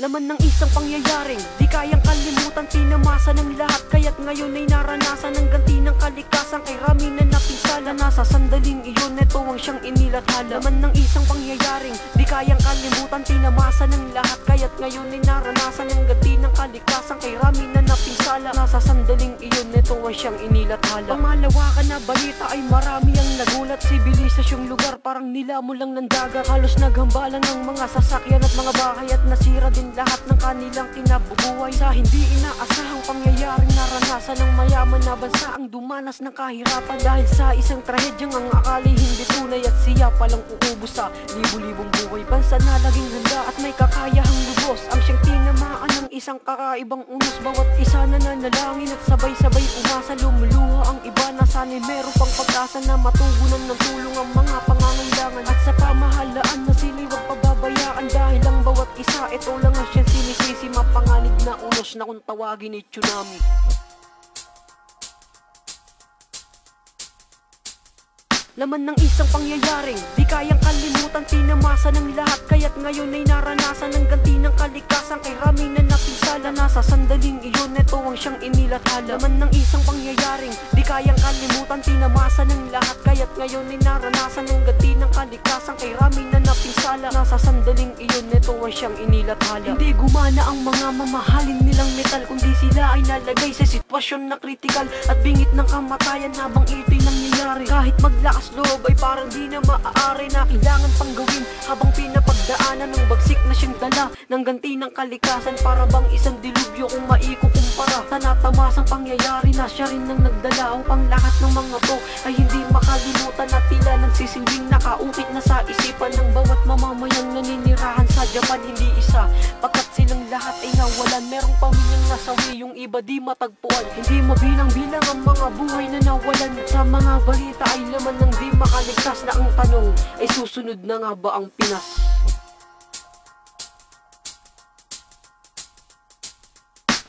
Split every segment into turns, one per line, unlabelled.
Laman ng isang pangyayaring di kayang kalimutan, tinamasa ng lahat, kaya't ngayon ay naranasan ng ganti ng kalikasan. Kay rami na napinsala, nasa sandaling iyon, neto ang siyang inilathala. Laman ng isang pangyayaring di kayang kalimutan, tinamasa ng lahat, kaya't ngayon ay naranasan ng ganti ng kalikasan. Kay rami na napinsala, nasa sandaling iyon, neto ang siyang inilathala. Ang malawakan na balita ay marami ang nagulat, sibilisasyong lugar parang nilamo lang ng dagat. Halos naghambalan ng mga sasakyan at mga bahay, at nasira din lahat ng kanilang kinabubuhay. Sa hindi inaasahang pangyayaring naranasan ng mayaman na bansa ang dumanas ng kahirapan, dahil sa isang trahedyang ang akali hindi tunay, at siya palang uubos sa libu-libong buhay. Bansa na laging handa at may kakayahang lubos, ang siyang tinamaan ng isang kakaibang unos. Bawat isa nananalangin at sabay-sabay umasa, lumuluha ang iba na sana'y meron pang pag-asa na matugunan ng tulong ang mga pangangailangan. At sa pamahalaan na sila'y wag pababayaan, dahil ang bawat isa ito lang ang siyang sinisisi, mapanganib na unos na kung tawagin ay tsunami. Laman ng isang pangyayaring di kayang kalimutan, tinamasa ng lahat, kaya't ngayon ay naranasan ng ganti ng kalikasan. Kay rami na napinsala, nasa sandaling iyon, neto ang siyang inilathala. Laman ng isang pangyayaring di kayang kalimutan, tinamasa ng lahat, kaya't ngayon ay naranasan ng ganti ng kalikasan. Kay rami na napinsala, nasa sandaling iyon, neto ang siyang inilathala. Hindi gumana ang mga mamahalin nilang metal, kundi sila ay nalagay sa sitwasyon na kritikal at bingit ng kamatayan habang ito'y nangyayari. Kahit maglakas loob ay parang di na maaari, na kailangan pang gawin habang pinapagdaanan ng bagsik na siyang dala ng ganti ng kalikasan. Para bang isang dilubyo kung maikukumpara sa natamasang pangyayari na siya rin ang nagdala upang lahat ng mga to ay hindi makalimutan, at tila nagsisilbing nakaukit na sa isipan ng bawat mamamayang naninirahan sa Japan. Hindi isa, pagkat silang lahat ay nawalan, merong pamilyang nasawi, yung iba di matagpuan. Hindi mabilang-bilang ang mga buhay na nawalan, sa mga balita ay laman ng di makaligtas, na ang tanong ay susunod na nga ba ang Pinas?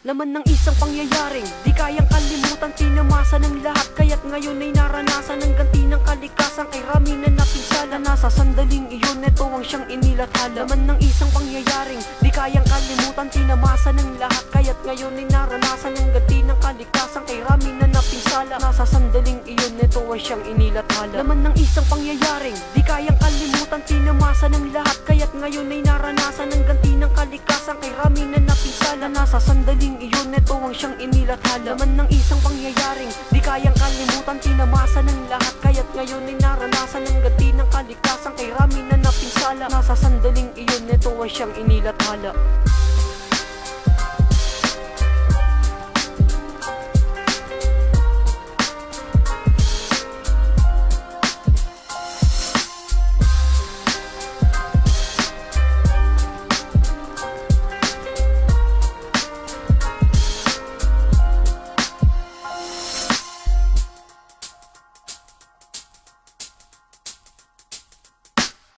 Laman ng isang pangyayaring di kayang kalimutan, tinamasa ng lahat, kaya't ngayon ay naranasan ng ganti ng kalikasan. Kay rami na napinsala, nasa sandaling iyon, neto ang siyang inilathala. Laman ng isang pangyayaring di kayang kalimutan, tinamasa ng lahat, kaya't ngayon ay naranasan ng ganti ng kalikasan. Kay rami na napinsala, nasa sandaling iyon, neto ang siyang inilathala. Laman ng isang pangyayaring di kayang kalimutan, tinamasa ng lahat, kaya't ngayon ay naranasan ng ganti ng kalikasan. Kay rami na napinsala, nasa sandaling iyon, neto ang siyang inilathala. Laman ng isang pangyayaring di kayang kalimutan, tinamasa ng lahat, kaya't ngayon ay naranasan ng ganti ng kalikasan. Kay rami na napinsala, nasa sandaling iyon, neto ang siyang inilathala.